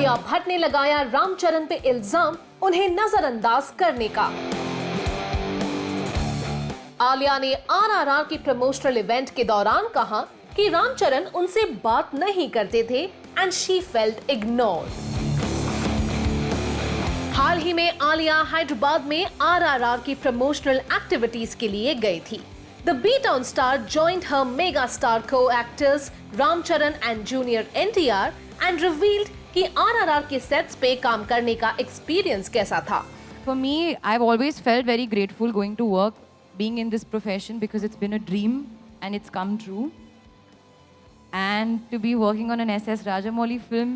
आलिया भट्ट ने लगाया रामचरण पे इल्जाम उन्हें नजरअंदाज करने का। आलिया ने आरआरआर की प्रमोशनल इवेंट के दौरान कहा कि रामचरण उनसे बात नहीं करते थे एंड शी फेल्ट इग्नोर्ड। हाल ही में आलिया हैदराबाद में आरआरआर की प्रमोशनल एक्टिविटीज के लिए गई थी। The B-Town star joined her mega star co-actors Ram Charan and junior NTR and revealed कि आरआरआर के सेट्स पे काम करने का एक्सपीरियंस कैसा था। For me, I've always felt very grateful going to work, being in this profession, because it's been a dream and it's come true. And to be working on an S.S. Rajamouli film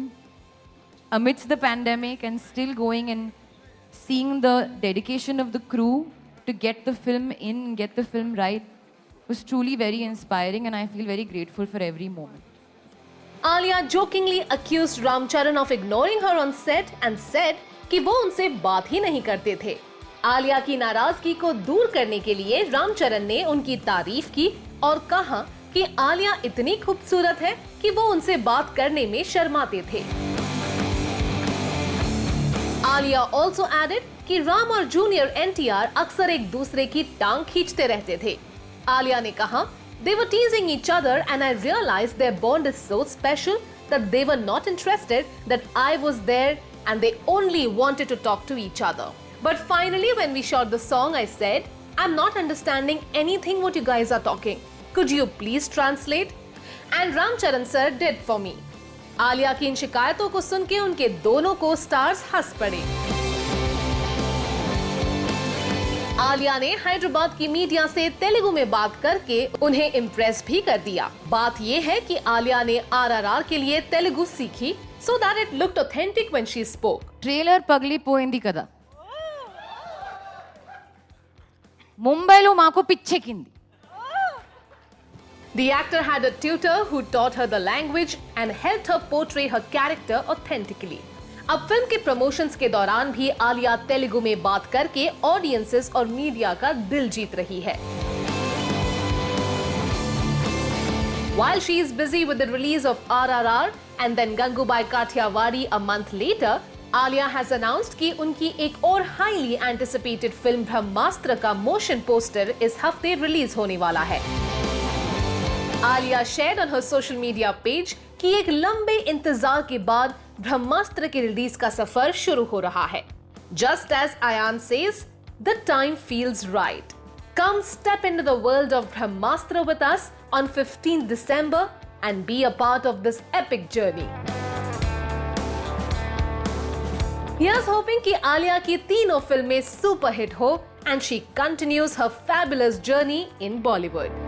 amidst the pandemic and still going and seeing the dedication of the crew to get the film in, get the film right, was truly very inspiring, and I feel very grateful for every moment. Alia jokingly accused Ramcharan of ignoring her on set and said कि वो उनसे बात ही नहीं करते थे। आलिया की नाराजगी को दूर करने के लिए रामचरण ने उनकी तारीफ की और कहा कि आलिया इतनी खूबसूरत है कि वो उनसे बात करने में शर्माते थे। आलिया also added कि राम और जूनियर एनटीआर अक्सर एक दूसरे की टांग खींचते रहते थे। आलिया ने कहा, they were teasing each other and I realized their bond is so special that they were not interested that I was there and they only wanted to talk to each other. But finally when we shot the song I said, I'm not understanding anything what you guys are talking. Could you please translate? And Ramcharan sir did for me. Alia की इन शिकायतों को सुन के उनके दोनों को stars हंस पड़े। आलिया ने हैदराबाद की मीडिया से तेलुगु में बात करके उन्हें इम्प्रेस भी कर दिया। बात ये है कि आलिया ने आरआरआर के लिए तेलुगु सीखी so that it looked authentic when she spoke. Trailer పగిలిపోయింది కదా, ముంబైలో మాకు పిచ్చెక్కింది. The actor had a tutor who taught her the language and helped her portray her character authentically. अब फिल्म के प्रमोशंस के दौरान भी आलिया तेलुगु में बात करके ऑडियंसेस और मीडिया का दिल जीत रही है। While she is busy with the release of RRR and then Gangubai Kathiawadi a month later, Alia has announced कि उनकी एक और highly anticipated फिल्म ब्रह्मास्त्र का मोशन पोस्टर इस हफ्ते रिलीज होने वाला है। Alia shared on her social media page कि एक लंबे इंतजार के बाद ब्रह्मास्त्र की रिलीज का सफर शुरू हो रहा है। Just as Ayan says, the time feels right. Come step into the world of Brahmastra with us on 15th December and be a part of this epic journey. Here's hoping कि आलिया की तीनों फिल्में super hit हो and she continues her fabulous journey in Bollywood.